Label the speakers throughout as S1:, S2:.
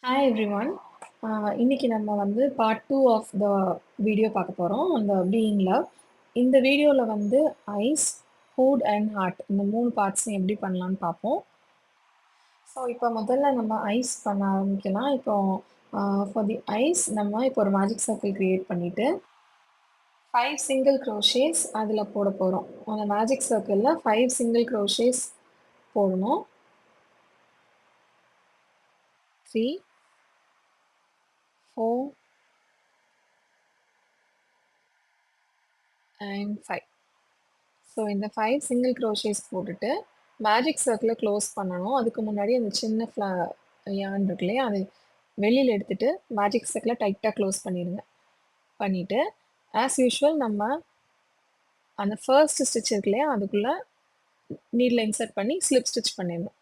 S1: Hi everyone. இன்னைக்கு நம்ம வந்து பார்ட் 2 ஆஃப் த வீடியோ பார்க்க போறோம். அந்த பீயிங் லவ். இந்த வீடியோல வந்து ஐஸ், ஹூட் அண்ட் ஹார்ட் இந்த 3 பார்ட்ஸையும் எப்படி பண்ணலான்னு பார்ப்போம். ஸோ இப்போ முதல்ல நம்ம ஐஸ் பண்ண ஆரம்பிக்கலாம். இப்போ ஃபார் தி ஐஸ் நம்ம இப்போ ஒரு மேஜிக் சர்க்கிள் கிரியேட் பண்ணிட்டு 5 சிங்கிள் க்ரோஷேஸ் அதில போட போறோம். அந்த மேஜிக் சர்க்கிள்ல 5 சிங்கிள் க்ரோஷேஸ் போடணும். 3, 4 அண்ட் 5. ஸோ இந்த 5 சிங்கிள் க்ரோஷேஸ் போட்டுட்டு, மேஜிக் சர்க்கிள க்ளோஸ் பண்ணணும். அதுக்கு முன்னாடி அந்த சின்ன யான் இருக்கு இல்லையா? அது வெளியில எடுத்துட்டு, மேஜிக் சர்க்கிள டைட்டா க்ளோஸ் பண்ணிடுங்க. பண்ணிட்டு, ஆஸ் யூசுவல் நம்ம அந்த ஃபர்ஸ்ட் ஸ்டிச் இருக்கு இல்லையா? அதுக்குள்ள நீடில இன்சர்ட் பண்ணி ஸ்லிப் ஸ்டிச் பண்ணிடணும்.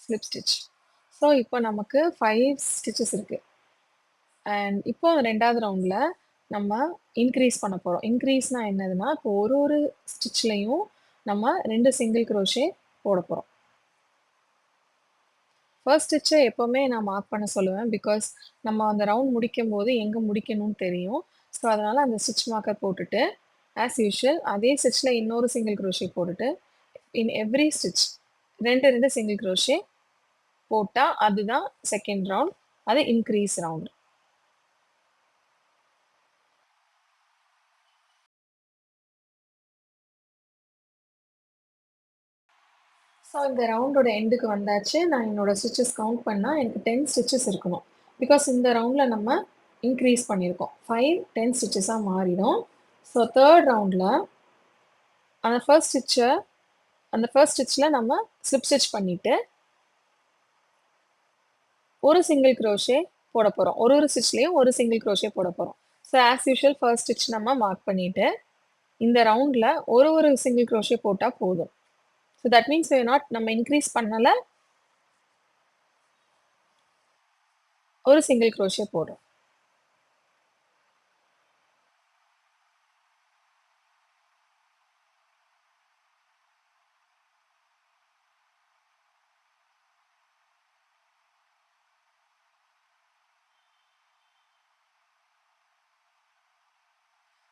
S1: Slip stitch. ஸோ இப்போ நமக்கு 5 ஸ்டிச்சஸ் இருக்கு. அண்ட் இப்போ 2வது ரவுண்ட்ல நம்ம இன்க்ரீஸ் பண்ண போறோம். இன்க்ரீஸ்னா என்னதுன்னா, இப்போ ஒரு ஒரு ஸ்டிச்லயும் நம்ம 2 சிங்கிள் க்ரோஷே போட போறோம். ஃபர்ஸ்ட் ஸ்டிச்ச எப்பவுமே நான் மார்க் பண்ண சொல்லுவேன். பிகாஸ் நம்ம அந்த ரவுண்ட் முடிக்கும்போது எங்க முடிக்கணும்னு தெரியும். ஸோ, அதனால அந்த ஸ்டிச் மார்க்கர் போட்டுட்டு, ஆஸ் யூசுவல் அதே ஸ்டிச்ல இன்னொரு சிங்கிள் க்ரோஷே போட்டுட்டு, in every stitch 2, 2 single crochet போட்டா அதுதான் 2ண்ட் ரவுண்ட். அது இன்க்ரீஸ் ரவுண்ட். ஸோ, இந்த ரவுண்டோட எண்டுக்கு வந்தாச்சு. நான் என்னோட ஸ்டிச்சஸ் கவுண்ட் பண்ணா எனக்கு 10 ஸ்டிச்சஸ் இருக்கணும். பிகாஸ் இந்த ரவுண்ட்ல நம்ம இன்க்ரீஸ் பண்ணியிருக்கோம். 5, 10 ஸ்டிச்சஸா மாறிடும். ஸோ, 3rd ரவுண்ட்ல அந்த ஃபர்ஸ்ட் ஸ்டிச்ல நம்ம ஸ்லிப் ஸ்டிச் பண்ணிட்டு, ஒரு சிங்கிள் க்ரோஷே போட போறோம். ஒரு ஒரு ஸ்டிச்லயும் ஒரு சிங்கிள் க்ரோஷே போட போறோம். So, as usual first stitch நம்ம மார்க் பண்ணிட்டு, இந்த ரவுண்ட்ல ஒரு ஒரு சிங்கிள் க்ரோஷே போட்டா போதும். ஸோ, தட் மீன்ஸ் நம்ம இன்க்ரீஸ் பண்ணல. ஒரு சிங்கிள் க்ரோஷே போடுறோம்.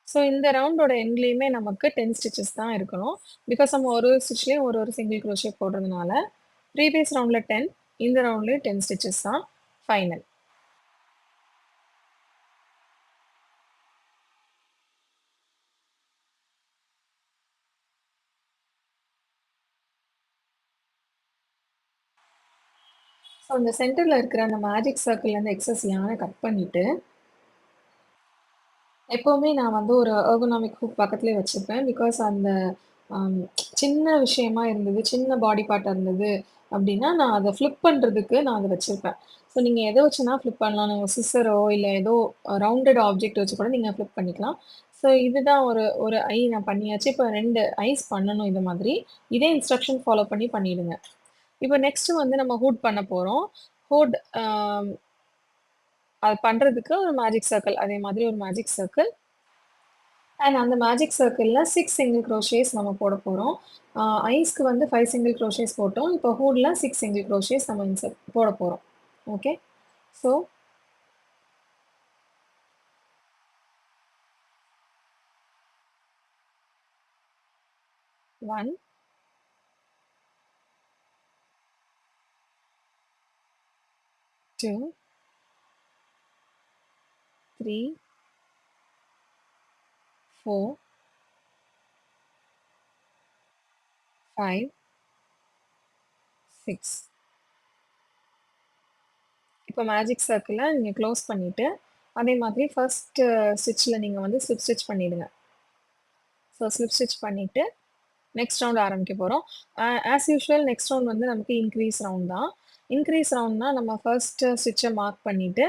S1: ஸோ, இந்த ரவுண்டோட எண்ட்லயுமே நமக்கு 10 ஸ்டிச்சஸ் தான் இருக்கணும். பிகாஸ் நம்ம ஒரு ஒரு ஸ்டிச்லயும் ஒரு ஒரு சிங்கிள் க்ரோஷே போடுறதுனால, ப்ரீவியஸ் ரவுண்ட்ல 10, இந்த ரவுண்ட்லயும் 10 ஸ்டிச்சஸ் தான் ஃபைனல். ஸோ, இந்த சென்டர்ல இருக்கிற அந்த மேஜிக் சர்க்கிள்லேருந்து எக்ஸஸ் யானை கட் பண்ணிட்டு, எப்பவுமே நான் வந்து ஒரு எர்கனாமிக் ஹூக் பக்கத்துலயே வச்சிருப்பேன். பிகாஸ் அந்த அம் சின்ன விஷயமா இருந்தது, சின்ன பாடி பார்ட்டா இருந்தது அப்டின்னா, நான் அத ஃப்ளிப் பண்றதுக்கு நான் அத வச்சிருப்பேன். ஸோ நீங்க எத வச்சுனா ஃப்ளிப் பண்ணலாம். நீங்க சிசரோ இல்ல ஏதோ ரவுண்டட் ஆப்ஜெக்ட் வச்சு கூட நீங்க ஃப்ளிப் பண்ணிக்கலாம். ஸோ இதுதான் ஒரு ஒரு ஐ நான் பண்ணியாச்சு. இப்ப 2 ஐஸ் பண்ணணும் இது மாதிரி. இதே இன்ஸ்ட்ரக்ஷன் ஃபாலோ பண்ணி பண்ணிடுங்க. இப்ப நெக்ஸ்ட் வந்து நம்ம ஹூட் பண்ண போறோம். ஹூட் அது பண்றதுக்கு ஒரு மேஜிக் சர்க்கிள். அதே மாதிரி ஒரு மேஜிக் சர்க்கிள். அண்ட் அந்த மேஜிக் சர்க்கிள்ல 6 சிங்கிள் க்ரோஷேஸ் நம்ம போட போறோம். ஐஸ்க்கு வந்து 5 சிங்கிள் க்ரோஷேஸ் போட்டோம். இப்போ ஹூட்ல 6 சிங்கிள் க்ரோஷேஸ் நம்ம போட போறோம். ஓகே. ஸோ 1, 2, 3, 4, 5, 6. இப்போ மேஜிக் சர்க்கிள நீங்க க்ளோஸ் பண்ணிட்டு, அதே மாதிரி ஃபர்ஸ்ட் ஸ்டிச்ல நீங்க வந்து ஸ்லிப் ஸ்டிச் பண்ணிடுங்க. ஸோ ஸ்லிப் ஸ்டிச் பண்ணிட்டு, நெக்ஸ்ட் ரவுண்ட் ஆரம்பிக்க போறோம். ஆஸ் யூசுவல் நெக்ஸ்ட் ரவுண்ட் வந்து நமக்கு இன்க்ரீஸ் ரவுண்ட் தான். இன்க்ரீஸ் ரவுண்ட்னா நம்ம ஃபர்ஸ்ட் ஸ்டிச்ச மார்க் பண்ணிட்டு,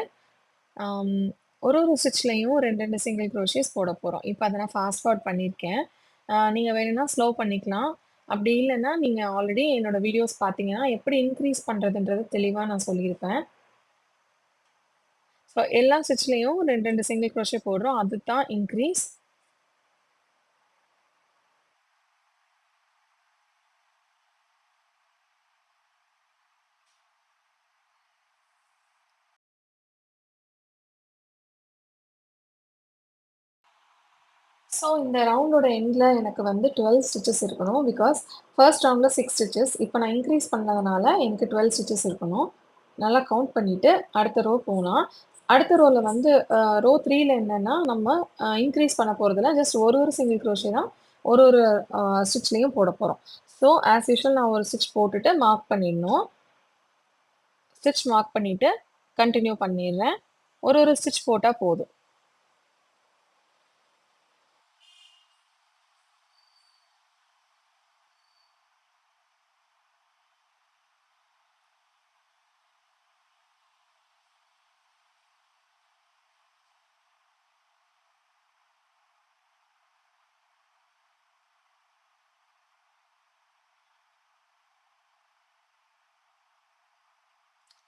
S1: ஆம், ஒரு ஒரு ஸ்டிச்லயும் 2, 2 சிங்கிள் க்ரோஷேஸ் போட போறோம். இப்ப அத நான் ஃபாஸ்ட் ஃபார்வர்ட் பண்ணியிருக்கேன். நீங்க வேணும்னா ஸ்லோ பண்ணிக்கலாம். அப்படி இல்லன்னா, நீங்க ஆல்ரெடி என்னோட வீடியோஸ் பார்த்தீங்கன்னா, எப்படி இன்க்ரீஸ் பண்றதுன்றத தெளிவா நான் சொல்லியிருப்பேன். ஸோ எல்லா ஸ்டிச்லயும் 2, 2 சிங்கிள் க்ரோஷே போடுறோம். அதுதான் இன்க்ரீஸ். ஸோ இந்த ரவுண்டோட எண்ட்ல எனக்கு வந்து 12 ஸ்டிச்சஸ் இருக்கணும். பிகாஸ் ஃபர்ஸ்ட் ரவுண்ட்ல 6 ஸ்டிச்சஸ். இப்போ நான் இன்க்ரீஸ் பண்ணதுனால எனக்கு 12 ஸ்டிச்சஸ் இருக்கணும். நல்லா கவுண்ட் பண்ணிட்டு அடுத்த ரோ போலாம். அடுத்த ரோல வந்து ரோ 3ல என்னன்னா, நம்ம இன்க்ரீஸ் பண்ண போறதில்ல. ஜஸ்ட் ஒரு சிங்கிள் க்ரோஷே தான் ஒரு ஒரு ஸ்டிச்லயும் போட போறோம். ஸோ ஆஸ் யூசுவல் நான் ஒரு ஸ்டிச் போட்டுட்டு மார்க் பண்ணிடணும். ஸ்டிச் மார்க் பண்ணிட்டு கன்டின்யூ பண்ணிடுறேன். ஒரு ஸ்டிச் போட்டா போதும்.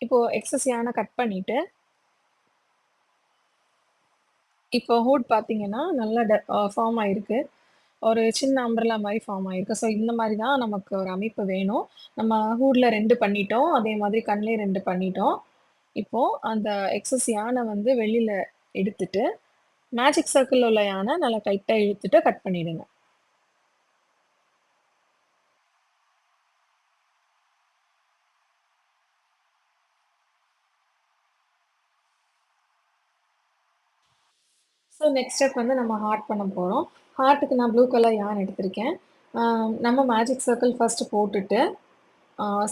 S1: இப்போ எக்ஸஸ் yarn கட் பண்ணிட்டு இப்போ ஹூட் பார்த்தீங்கன்னா, நல்லா ஃபார்ம் ஆயிருக்கு. ஒரு சின்ன அம்பர்லா மாரி ஃபார்ம் ஆயிருக்கு. ஸோ இந்த மாரி தான் நமக்கு ஒரு அமைப்பு வேணும். நம்ம ஹூட்ல 2 பண்ணிட்டோம். அதே மாதிரி கண்லயும் 2 பண்ணிட்டோம். இப்போ அந்த எக்ஸஸ் யான வந்து வெளில எடுத்துட்டு, மேஜிக் சர்க்கிள்ல உள்ள யான நல்லா டைட்டா இழுத்துட்டு கட் பண்ணிடுங்க. ஸோ நெக்ஸ்ட் ஸ்டெப் வந்து நம்ம ஹார்ட் பண்ண போறோம். ஹார்ட்டுக்கு நான் ப்ளூ கலர் யான் எடுத்திருக்கேன். ஆ நம்ம மேஜிக் சர்க்கிள் ஃபர்ஸ்ட் போட்டுட்டு,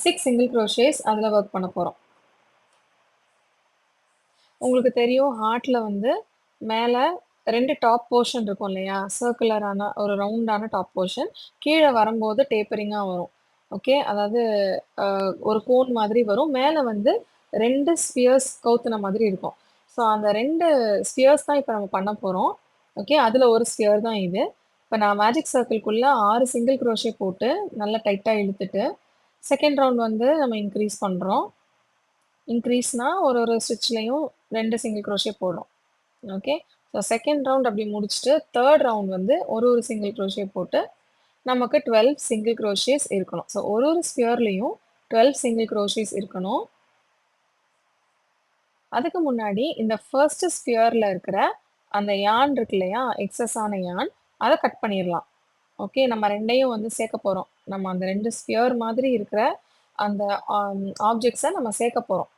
S1: 6 சிங்கிள் குரோஷேஸ் அதில ஒர்க் பண்ண போறோம். உங்களுக்கு தெரியும் ஹார்ட்ல வந்து மேல 2 டாப் போர்ஷன் இருக்கும் இல்லையா? சர்க்குலரான ஒரு ரவுண்டான டாப் போர்ஷன். கீழ வரம்போது டேப்பரிங்கா வரும். ஓகே. அதாவது ஒரு கோன் மாதிரி வரும். மேல வந்து 2 ஸ்பியர்ஸ் கவுத்துன மாதிரி இருக்கும். ஸோ அந்த 2 ஸ்பியர்ஸ் தான் இப்ப நம்ம பண்ண போறோம். ஓகே. அதுல ஒரு ஸ்பியர் தான் இது. இப்ப நான் மேஜிக் சர்க்கிள்குள்ள 6 சிங்கிள் குரோஷே போட்டு நல்லா டைட்டா இழுத்துட்டு, செகண்ட் ரவுண்ட் வந்து நம்ம இன்கிரீஸ் பண்றோம். இன்க்ரீஸ்னா ஒரு ஸ்டிச்லயும் 2 சிங்கிள் குரோஷே போடுறோம். ஓகே. ஸோ செகண்ட் ரவுண்ட் அப்படி முடிச்சுட்டு, தேர்ட் ரவுண்ட் வந்து ஒரு சிங்கிள் குரோஷே போட்டு, நமக்கு 12 சிங்கிள் குரோஷேஸ் இருக்கணும். ஸோ ஒரு ஸ்பியர்லயும் 12 சிங்கிள் குரோஷேஸ் இருக்கணும். அதுக்கு முன்னாடி இந்த ஃபர்ஸ்ட் ஸ்பியர்ல இருக்கிற அந்த யான் இருக்கு இல்லையா? எக்ஸஸ் ஆன யான், அத கட் பண்ணிறலாம். ஓகே. நம்ம 2யும் வந்து சேர்க்க போறோம். நம்ம அந்த 2 ஸ்பியர் மாதிரி இருக்கிற அந்த ஆப்ஜெக்ட்ஸ நம்ம சேர்க்க போறோம்.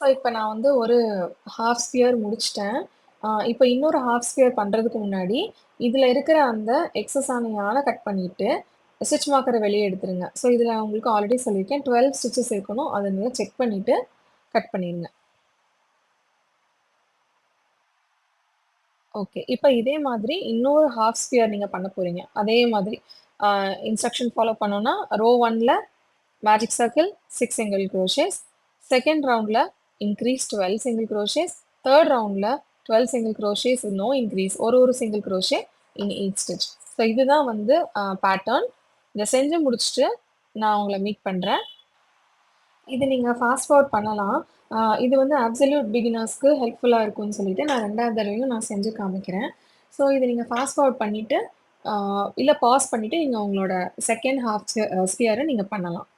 S1: ஸோ, இப்ப நான் வந்து ஒரு ஹாஃப் ஸ்பியர் முடிச்சுட்டேன். இப்ப இன்னொரு ஹாஃப் ஸ்பியர் பண்றதுக்கு முன்னாடி, இதுல இருக்கிற அந்த எக்ஸஸ் ஆன யான கட் பண்ணிட்டு, ஸ்டிட்ச் மார்க்கர வெளிய எடுத்துருங்க. ஸோ, இதுல நான் உங்களுக்கு ஆல்ரெடி சொல்லியிருக்கேன். 12 ஸ்டிச்சஸ் இருக்கணும். அத நீங்க செக் பண்ணிட்டு கட் பண்ணிருங்க. ஓகே. இப்ப இதே மாதிரி இன்னொரு ஹாஃப் ஸ்பியர் நீங்க பண்ண போறீங்க. அதே மாதிரி அ இன்ஸ்ட்ரக்ஷன் ஃபாலோ பண்ணோம்னா, ரோ 1ல magic circle 6 single crochets. Second ரவுண்ட்ல இன்க்ரீஸ் 12 சிங்கிள் குரோஷேஸ். தேர்ட் ரவுண்ட்ல 12 சிங்கிள் குரோஷேஸ் நோ இன்க்ரீஸ். ஒரு single crochet in each stitch. So இதுதான் வந்து பேட்டர்ன். இத செஞ்சு முடிச்சுட்டு நான் உங்கள மீட் பண்றேன். இது நீங்க ஃபாஸ்ட் ஃபார்வர்ட் பண்ணலாம். இது வந்து அப்சல்யூட் பிகினர்ஸ்க்கு ஹெல்ப்ஃபுல்லா இருக்கும்னு சொல்லிட்டு நான் 2வது தடவையும் நான் செஞ்சு காமிக்கிறேன். ஸோ இத நீங்க ஃபாஸ்ட் ஃபார்வர்ட் பண்ணிட்டு, ஆ இல்ல பாஸ் பண்ணிட்டு நீங்க உங்களோட செகண்ட் ஹாஃப் ஸ்பியர நீங்க பண்ணலாம்.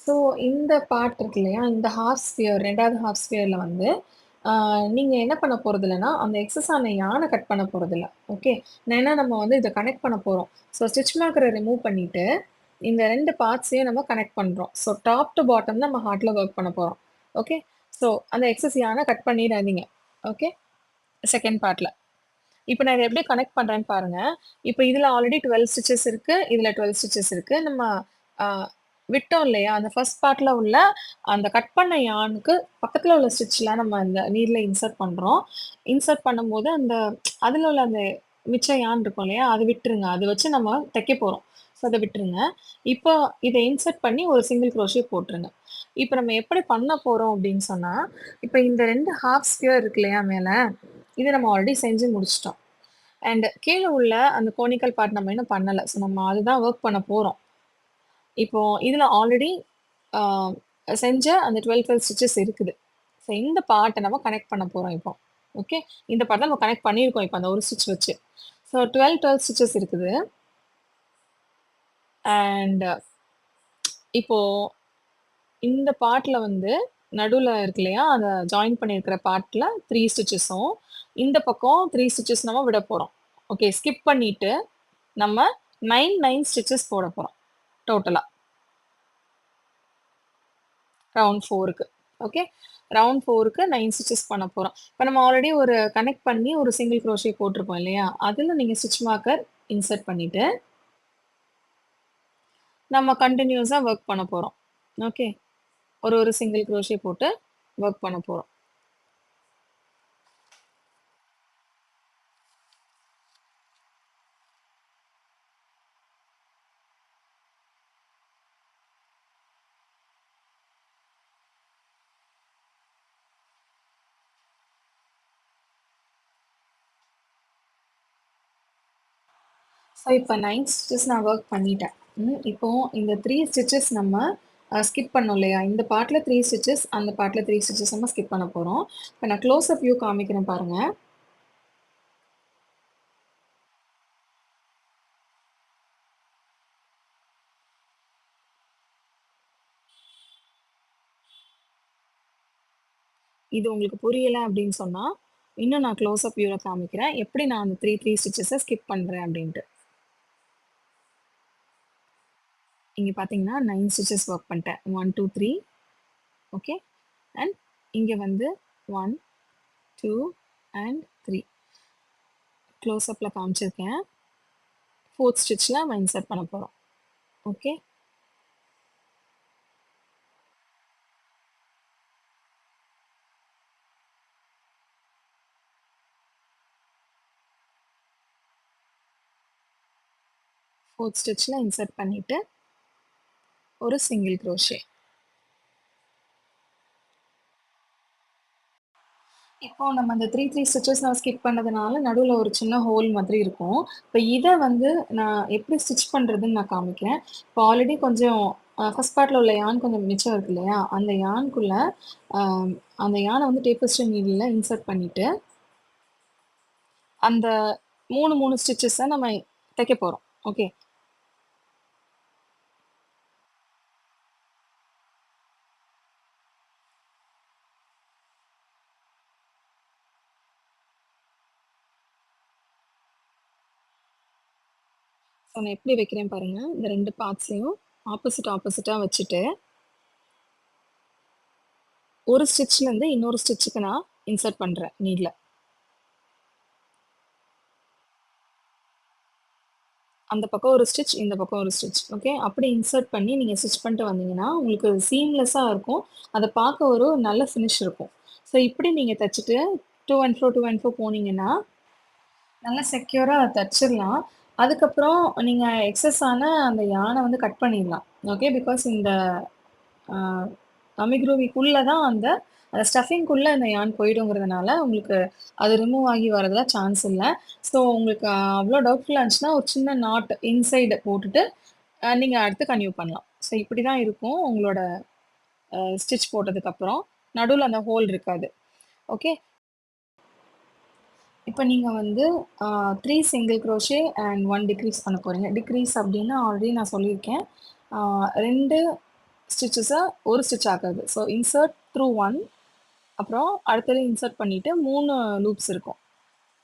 S1: ஸோ இந்த பார்ட் இருக்கு இல்லையா? இந்த ஹாஃப் ஸ்பியர் 2வது ஹாஃப் ஸ்பியர்ல வந்து ஆ நீங்க என்ன பண்ண போறதில்லன்னா, அந்த எக்ஸஸ் ஆன யான கட் பண்ண போறதில்ல. ஓகே. ஏன்னா நம்ம வந்து இத கனெக்ட் பண்ண போறோம். ஸோ ஸ்டிட்ச் மார்க்கர ரிமூவ் பண்ணிட்டு, இந்த 2 பார்ட்ஸையும் நம்ம கனெக்ட் பண்றோம். ஸோ டாப் டூ பாட்டம் நம்ம ஹார்ட்ல வொர்க் பண்ண போறோம். ஓகே. ஸோ அந்த எக்ஸஸ் யான கட் பண்ணிறாதீங்க. ஓகே. 2ண்ட் பார்ட்ல. இப்ப நான் இத எப்படி கனெக்ட் பண்றேன்னு பாருங்க. இப்ப இதுல ஆல்ரெடி 12 ஸ்டிச்சஸ் இருக்கு. இதுல 12 ஸ்டிச்சஸ் இருக்கு. நம்ம அ விட்டோம் இல்லையா? அந்த ஃபர்ஸ்ட் பார்ட்ல உள்ள அந்த கட் பண்ண யானுக்கு பக்கத்துல உள்ள ஸ்டிட்ச்லாம் நம்ம இந்த நீட்ல இன்சர்ட் பண்றோம். இன்சர்ட் பண்ணும்போது அந்த அதுல உள்ள அந்த மிச்ச யான் இருக்கும் இல்லையா? அத விட்டுருங்க. அத வச்சு நம்ம தைக்க போறோம். ஸோ அத விட்டுருங்க. இப்போ இத இன்சர்ட் பண்ணி ஒரு சிங்கிள் குரோஷே போட்டுருங்க. இப்ப நம்ம எப்படி பண்ண போறோம் அப்படின்னு சொன்னா, இப்ப இந்த 2 ஹாஃப் ஸ்பியர் இருக்கு இல்லையா மேல? இத நம்ம ஆல்ரெடி செஞ்சு முடிச்சுட்டோம். அண்ட் கீழ உள்ள அந்த கோனிக்கல் பார்ட் நம்ம இன்னும் பண்ணல. ஸோ நம்ம அதுதான் வொர்க் பண்ண போறோம். இப்போ இதுல ஆல்ரெடி ஆ செஞ்ச அந்த 12, 12 ஸ்டிச்சஸ் இருக்குது. ஸோ இந்த பார்ட்ட நம்ம கனெக்ட் பண்ண போறோம் இப்போ. ஓகே. இந்த பார்ட் தான் நம்ம கனெக்ட் பண்ணியிருக்கோம் இப்ப அந்த ஒரு ஸ்டிட்ச் வச்சு. ஸோ 12, 12 ஸ்டிச்சஸ் இருக்குது. அண்ட் இப்போ இந்த பார்ட்ல வந்து நடுவுல இருக்கு இல்லையா? அத ஜாயின் பண்ணியிருக்கிற பார்ட்ல 3 ஸ்டிச்சஸும், இந்த பக்கம் 3 ஸ்டிச்சஸ் நம்ம விட போறோம். ஓகே. ஸ்கிப் பண்ணிட்டு நம்ம 9, 9 ஸ்டிச்சஸ் போட போறோம். டோட்டலா. ரவுண்ட் 4க்கு. ஓகே. ரவுண்ட் 4க்கு 9 ஸ்டிச்சஸ் பண்ண போறோம். இப்ப நம்ம ஆல்ரெடி ஒரு கனெக்ட் பண்ணி ஒரு சிங்கிள் குரோஷே போட்டிருப்போம் இல்லையா? அதுல நீங்க ஸ்டிட்ச் மார்க்கர் இன்சர்ட் பண்ணிட்டு, நம்ம கன்டினியூஸா வொர்க் பண்ண போறோம். ஓகே. ஒரு சிங்கிள் குரோஷே போட்டு வொர்க் பண்ண போறோம். ஸோ இப்ப 9 ஸ்டிச்சஸ் நான் வொர்க் பண்ணிட்டேன். இப்போ இந்த 3 ஸ்டிச்சஸ் நம்ம ஸ்கிப் பண்ணோம் இல்லையா? இந்த பார்ட்ல 3 ஸ்டிச்சஸ், அந்த பார்ட்ல 3 ஸ்டிச்சஸ் நம்ம ஸ்கிப் பண்ண போறோம். இப்ப நான் க்ளோஸ் அப் வியூ காமிக்கிறேன் பாருங்க. இது உங்களுக்கு புரியல அப்படின்னு சொன்னா, இன்னும் நான் க்ளோஸ் அப் வியூல காமிக்கிறேன். எப்படி நான் அந்த 3 ஸ்டிச்சஸ ஸ்கிப் பண்றேன் அப்படின்ட்டு. இங்க பார்த்தீங்கன்னா 9 ஸ்டிச்சஸ் வொர்க் பண்ணிட்டேன். 1, 2, 3 ஓகே. அண்ட் இங்க வந்து 1, 2 அண்ட் 3 க்ளோஸ் அப்ல காமிச்சிருக்கேன். 4த் ஸ்டிட்ச்ல நம்ம இன்சர்ட் பண்ண போறோம். ஓகே. 4த் ஸ்டிட்ச்ல இன்சர்ட் பண்ணிட்டு, ஒரு சிங்கிள் குரோஷே. இப்போ நம்ம அந்த 3 ஸ்டிச்சஸ் நான் ஸ்கிப் பண்ணதுனால நடுவுல ஒரு சின்ன ஹோல் மாதிரி இருக்கும். இப்ப இத வந்து நான் எப்படி ஸ்டிட்ச் பண்றதுன்னு நான் காமிக்கிறேன். இப்போ ஆல்ரெடி கொஞ்சம் ஃபர்ஸ்ட் பார்ட்ல உள்ள யான் கொஞ்சம் மிச்சம் இருக்கு இல்லையா? அந்த யான்க்குள்ள அ அந்த யான வந்து டேப்பிஸ்ட் நீடில்ல இன்சர்ட் பண்ணிட்டு, அந்த 3, 3 ஸ்டிச்சஸ நம்ம தைக்க போறோம். ஓகே. ஸோ நான் எப்படி வைக்கிறேன் பாருங்க. இந்த 2 பார்ட்ஸையும் ஆப்போசிட்டா வச்சுட்டு, ஒரு ஸ்டிட்ச்லேருந்து இன்னொரு ஸ்டிட்ச்க்கு நான் இன்சர்ட் பண்றேன் நீட்ல. அந்த பக்கம் ஒரு ஸ்டிட்ச், இந்த பக்கம் ஒரு ஸ்டிட்ச். ஓகே. அப்படி இன்சர்ட் பண்ணி நீங்க ஸ்டிட்ச் பண்ணிட்டு வந்தீங்கன்னா, உங்களுக்கு சீம்லெஸ்ஸா இருக்கும். அத பார்க்க ஒரு நல்ல ஃபினிஷ் இருக்கும். ஸோ இப்படி நீங்க தச்சுட்டு, டூ அண்ட் ஃப்ரோ போனீங்கன்னா, நல்லா செக்யூரா தச்சிரலாம். அதுக்கப்புறம் நீங்க எக்ஸஸ் ஆன அந்த யான வந்து கட் பண்ணிடலாம். ஓகே. பிகாஸ் இந்த ஆ அமிக்ரூவிக்குள்ள தான் அந்த ஸ்டஃபிங்க்குள்ள அந்த யான் போயிடுங்கிறதுனால, உங்களுக்கு அது ரிமூவ் ஆகி வரதுல சான்ஸ் இல்ல. ஸோ உங்களுக்கு அவ்ளோ டவுட்ஃபுல்லா இருந்துச்சுன்னா, ஒரு சின்ன நாட் இன்சைடு போட்டுட்டு, நீங்க அடுத்து கன்டின்யூ பண்ணலாம். ஸோ இப்படி தான் இருக்கும் உங்களோட ஸ்டிட்ச் போட்டதுக்கப்புறம். நடுவுல அந்த ஹோல் இருக்காது. ஓகே. இப்ப நீங்க வந்து 3 சிங்கிள் குரோஷே அண்ட் 1 டிக்ரீஸ் பண்ண போறீங்க. டிக்ரீஸ் அப்டின்னா ஆல்ரெடி நான் சொல்லியிருக்கேன். 2 ஸ்டிச்சஸ ஒரு ஸ்டிட்ச் ஆக்காது. ஸோ இன்சர்ட் த்ரூ 1 அப்புறம் அடுத்தது இன்சர்ட் பண்ணிட்டு 3 லூப்ஸ் இருக்கும்.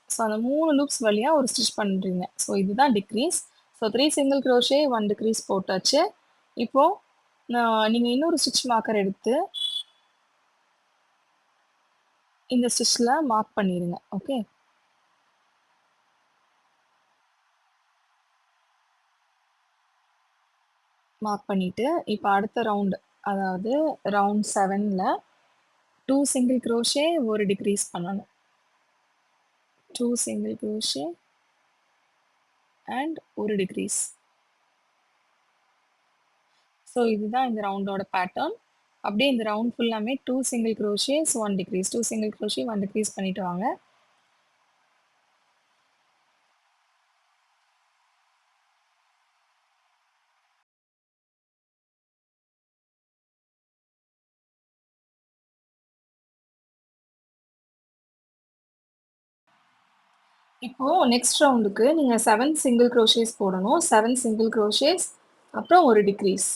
S1: ஸோ அந்த 3 லூப்ஸ் வழியா ஒரு ஸ்டிட்ச் பண்றீங்க. ஸோ இதுதான் decrease. So 3 single crochet 1 decrease போட்டாச்சு. இப்போ நீங்க இன்னொரு ஸ்டிட்ச் மார்க்கர் எடுத்து இந்த ஸ்டிட்ச்ல மார்க் பண்ணிருங்க. ஓகே. மார்க் பண்ணிட்டு, இப்ப அடுத்த ரவுண்ட் அதாவது ரவுண்ட் 7ல 2 சிங்கிள் க்ரோஷே ஒரு டிக்ரீஸ் பண்ணணும். 2 சிங்கிள் க்ரோஷே அண்ட் ஒரு டிக்ரீஸ். ஸோ இதுதான் இந்த ரவுண்டோட பேட்டர்ன். அப்படியே இந்த ரவுண்ட் ஃபுல்லாமே 2 single crochets 1 decrease 2 single crochet 1 decrease பண்ணிட்டு வாங்க. இப்போ நெக்ஸ்ட் ரவுண்டுக்கு நீங்க 7 சிங்கிள் க்ரோஷேஸ் போடணும். 7 சிங்கிள் க்ரோஷேஸ் அப்புறம் ஒரு டிக்ரீஸ்.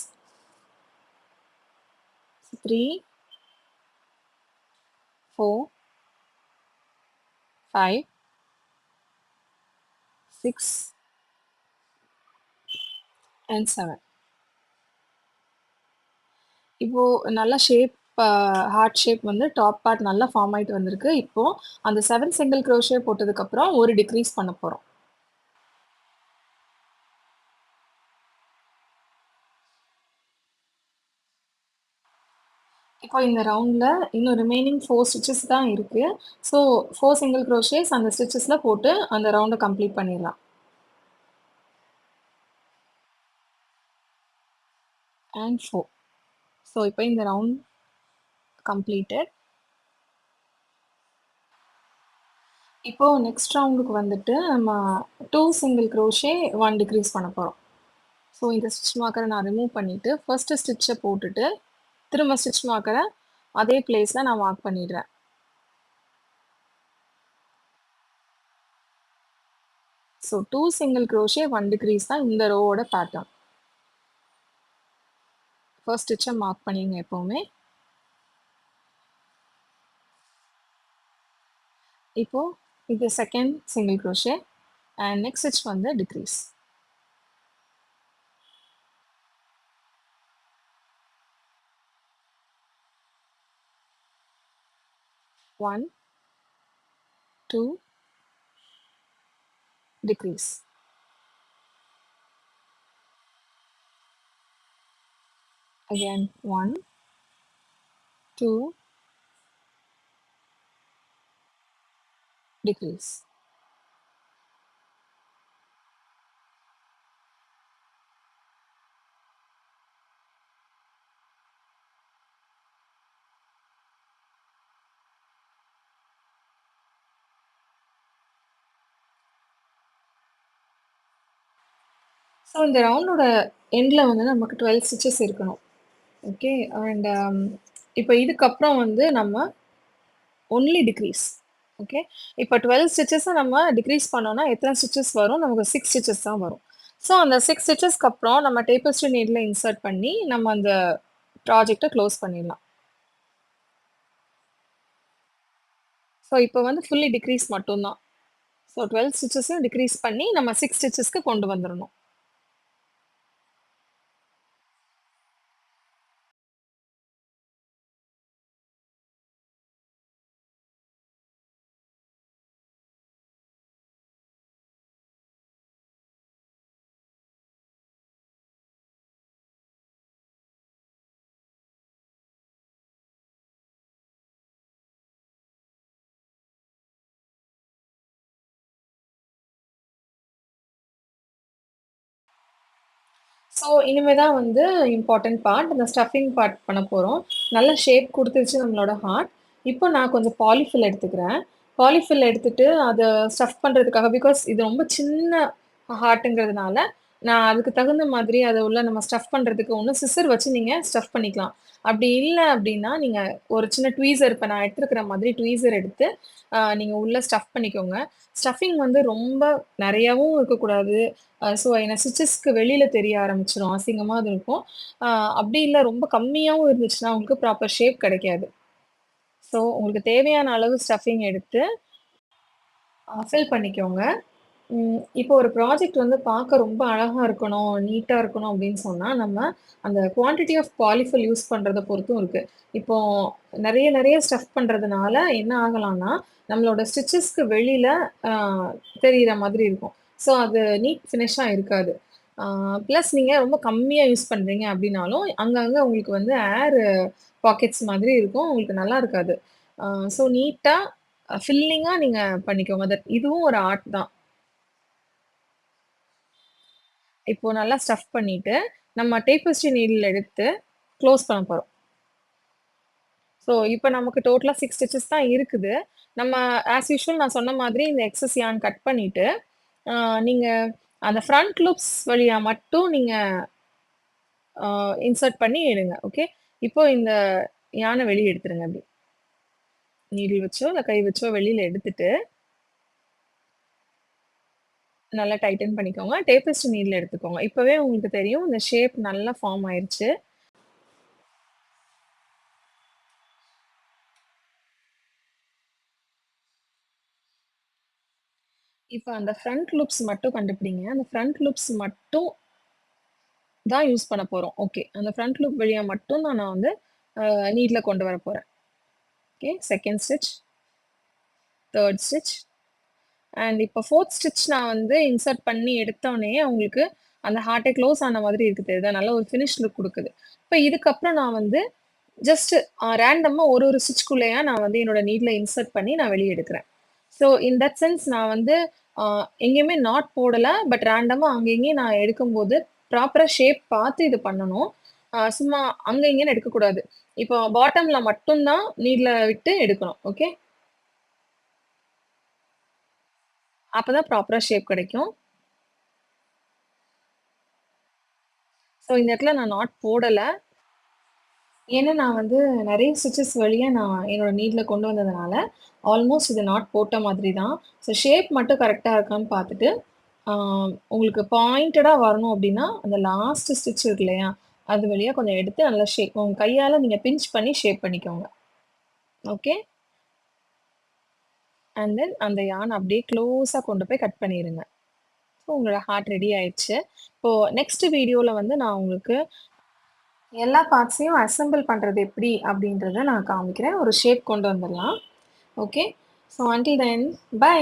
S1: 3 4 5 6 அண்ட் 7. இப்போ நல்ல ஷேப் ஹார்ட் ஷேப் வந்து டாப் பார்ட் நல்லா ஃபார்ம் ஆயிட்டு வந்திருக்கு. இப்போ அந்த 7 சிங்கிள் க்ரோஷே போட்டதுக்கப்புறம் ஒரு டிக்ரீஸ் பண்ண போறோம். இப்போ இந்த ரவுண்ட்ல இன்னும் ரிமைனிங் 4 ஸ்டிச்சஸ் தான் இருக்கு. ஸோ 4 சிங்கிள் க்ரோஷேஸ் அந்த ஸ்டிச்சஸ்ல போட்டு அந்த ரவுண்ட கம்ப்ளீட் பண்ணிடலாம். அண்ட் 4. ஸோ இப்போ இந்த ரவுண்ட் கம்ப்ளீட்டட். இப்போ நெக்ஸ்ட் ரவுண்டுக்கு வந்துட்டு நம்ம 2 சிங்கிள் க்ரோஷே 1 டிக்ரீஸ் பண்ண போறோம். ஸோ இந்த ஸ்டிட்ச் மார்க்கரை நான் ரிமூவ் பண்ணிட்டு ஃபர்ஸ்ட் ஸ்டிட்சை போட்டுட்டு திரும்ப ஸ்டிட்ச் மார்க்கரை அதே பிளேஸ்ல நான் மார்க் பண்ணிடுறேன். ஸோ 2 சிங்கிள் க்ரோஷே 1 டிக்ரீஸ் தான் இந்த ரோவோட பேட்டர்ன். ஃபர்ஸ்ட் ஸ்டிட்சை மார்க் பண்ணிடுங்க எப்போவுமே. இப்போ இது second single crochet and next stitch வந்து decrease. One 2 decrease. Again 1 2 decrease. So இந்த ரவுண்டோட எண்டில் வந்து நமக்கு 12 ஸ்டிச்சஸ் இருக்கணும். ஓகே அண்ட் இப்போ இதுக்கப்புறம் வந்து நம்ம ஒன்லி டிக்ரீஸ். ஓகே இப்போ 12 ஸ்டிச்சஸை நம்ம டிக்ரீஸ் பண்ணோம்னா எத்தனை ஸ்டிச்சஸ் வரும்? நமக்கு 6 ஸ்டிச்சஸ் தான் வரும். ஸோ அந்த 6 ஸ்டிச்சஸ்க்கு அப்புறம் நம்ம டேபிள்ஸ்ட்ரி நீடில் இன்சர்ட் பண்ணி நம்ம அந்த ப்ராஜெக்டை க்ளோஸ் பண்ணிடலாம். ஸோ இப்போ வந்து ஃபுல்லி டிக்ரீஸ் மட்டும்தான். ஸோ 12 ஸ்டிச்சஸையும் டிக்ரீஸ் பண்ணி நம்ம 6 ஸ்டிச்சஸ்க்கு கொண்டு வந்துடணும். ஸோ இனிமே தான் வந்து இம்பார்ட்டன்ட் பார்ட். இந்த ஸ்டஃபிங் பார்ட் பண்ண போறோம். நல்ல ஷேப் குடுத்துருச்சு நம்மளோட ஹார்ட். இப்போ நான் கொஞ்சம் பாலிஃபில் எடுத்துக்கிறேன். பாலிஃபில் எடுத்துட்டு அத ஸ்டஃப் பண்றதுக்காக பிகாஸ் இது ரொம்ப சின்ன ஹார்ட்டுங்கிறதுனால, நான் அதுக்கு தகுந்த மாதிரி அத உள்ள நம்ம ஸ்டஃப் பண்றதுக்கு ஒண்ணு சிசர் வச்சு நீங்க ஸ்டஃப் பண்ணிக்கலாம். அப்படி இல்ல அப்படின்னா, நீங்க ஒரு சின்ன ட்வீசர் இப்ப நான் எடுத்திருக்கிற மாதிரி ட்வீசர் எடுத்து, நீங்க உள்ள ஸ்டஃப் பண்ணிக்கோங்க. ஸ்டஃபிங் வந்து ரொம்ப நெறையாவும் இருக்கக்கூடாது. ஸோ ஏன்னா ஸ்டிச்சஸ்க்கு வெளியில தெரிய ஆரம்பிச்சுரும். அசிங்கமா அது இருக்கும். அ அப்படி இல்ல ரொம்ப கம்மியாவும் இருந்துச்சுன்னா, உங்களுக்கு ப்ராப்பர் ஷேப் கிடைக்காது. ஸோ உங்களுக்கு தேவையான அளவு ஸ்டஃபிங் எடுத்து ஃபில் பண்ணிக்கோங்க. இப்போ ஒரு ப்ராஜெக்ட் வந்து பார்க்க ரொம்ப அழகா இருக்கணும், நீட்டா இருக்கணும் அப்படின்னு சொன்னா, நம்ம அந்த குவான்டிட்டி ஆஃப் பாலிஃபில் யூஸ் பண்றத பொறுத்தும் இருக்கு. இப்போ நெறைய நெறைய ஸ்டஃப் பண்றதுனால என்ன ஆகலாம்னா, நம்மளோட ஸ்டிச்சஸ்க்கு வெளியில அ தெரியிற மாதிரி இருக்கும். ஸோ அது நீட் ஃபினிஷா இருக்காது. ஆ பிளஸ் நீங்க ரொம்ப கம்மியா யூஸ் பண்றீங்க அப்படின்னாலும், அங்கங்க உங்களுக்கு வந்து பாக்கெட்ஸ் மாதிரி இருக்கும். உங்களுக்கு நல்லா இருக்காது. ஆ ஸோ நீட்டா ஃபில்லிங்கா நீங்க பண்ணிக்கோங்க. இதுவும் ஒரு ஆர்ட் தான். இப்போ நல்லா ஸ்டஃப் பண்ணிட்டு, நம்ம டேப்பஸ்ட்ரி நீடில் எடுத்து க்ளோஸ் பண்ண போறோம். ஸோ, இப்ப நமக்கு டோட்டலா 6 ஸ்டிச்சஸ் தான் இருக்குது. நம்ம ஆஸ் யூசுவல் நான் சொன்ன மாதிரி இந்த எக்ஸஸ் யார்ன் கட் பண்ணிட்டு, ஆ நீங்க அந்த ஃப்ரண்ட் லூப்ஸ் வழியா மட்டும் நீங்க இன்சர்ட் பண்ணி எடுங்க. ஓகே. இப்போ இந்த யார்ன வெளிய எடுத்துருங்க அப்டி. நீடில் வச்சோ, இல்ல கை வச்சோ வெளில எடுத்துட்டு, நல்லா டைட்டன் பண்ணிக்கோங்க. டேப்பஸ்ட்ரி நீடில் எடுத்துக்கோங்க. இப்பவே உங்களுக்கு தெரியும், இந்த ஷேப் நல்லா ஃபார்ம் ஆயிருச்சு. இப்ப அந்த ஃப்ரண்ட் லூப்ஸ் மட்டும் கண்டுபிடிங்க. அந்த ஃப்ரண்ட் லூப்ஸ் மட்டும் தான் யூஸ் பண்ண போறோம். ஓகே. அந்த ஃப்ரண்ட் லூப் வழியா மட்டும் தான் நான் வந்து நீட்ல கொண்டு வர போறேன். Okay. Second stitch, third stitch and இப்போ 4த் ஸ்டிட்ச் நான் வந்து இன்சர்ட் பண்ணி எடுத்தோனே உங்களுக்கு அந்த ஹார்ட்டே க்ளோஸ் ஆன மாதிரி இருக்கு தெரியுதா? நல்ல ஒரு ஃபினிஷ் லுக் குடுக்குது. இப்ப இதுக்கப்புறம் நான் வந்து ஜஸ்ட் ரேண்டமா ஒரு ஒரு ஸ்டிட்ச்குள்ளேயா நான் வந்து என்னோட நீட்ல இன்சர்ட் பண்ணி நான் வெளிய எடுக்கிறேன். ஸோ இன் தட் சென்ஸ் நான் வந்து அ எங்கேயுமே நாட் போடல. பட் ரேண்டமா அங்க இங்கேயும் நான் எடுக்கும்போது ப்ராப்பரா ஷேப் பார்த்து இது பண்ணணும். சும்மா அங்க இங்கன்னு எடுக்கக்கூடாது. இப்போ பாட்டம்ல மட்டும் தான் நீட்ல விட்டு எடுக்கணும். ஓகே. அப்பதான் ப்ராப்பரா ஷேப் கிடைக்கும். ஸோ இந்த இடத்துல நான் நாட் போடல. ஏன்னா நான் வந்து நெறைய ஸ்டிச்சஸ் வழியா நான் என்னோட நீட்ல கொண்டு வந்ததுனால, ஆல்மோஸ்ட் இது நாட் போட்ட மாதிரி தான். ஸோ ஷேப் மட்டும் கரெக்ட்டா இருக்கான்னு பார்த்துட்டு, ஆ உங்களுக்கு பாயிண்டடா வரணும் அப்டின்னா, அந்த லாஸ்ட் ஸ்டிட்ச் இருக்கு இல்லையா? அது வழியா கொஞ்சம் எடுத்து நல்லா உங்க கையால நீங்க பிஞ்ச் பண்ணி ஷேப் பண்ணிக்கோங்க. ஓகே. அண்ட் தென் அந்த யார்ன் அப்டியே க்ளோஸா கொண்டு போய் கட் பண்ணிருங்க. ஸோ உங்களோட ஹார்ட் ரெடி ஆயிடுச்சு. இப்போ நெக்ஸ்ட் வீடியோல வந்து நான் உங்களுக்கு எல்லா பார்ட்ஸையும் அசெம்பிள் பண்றது எப்படி அப்படின்றத நான் காமிக்கிறேன். ஒரு ஷேப் கொண்டு வந்துரலாம். Okay. So until then by.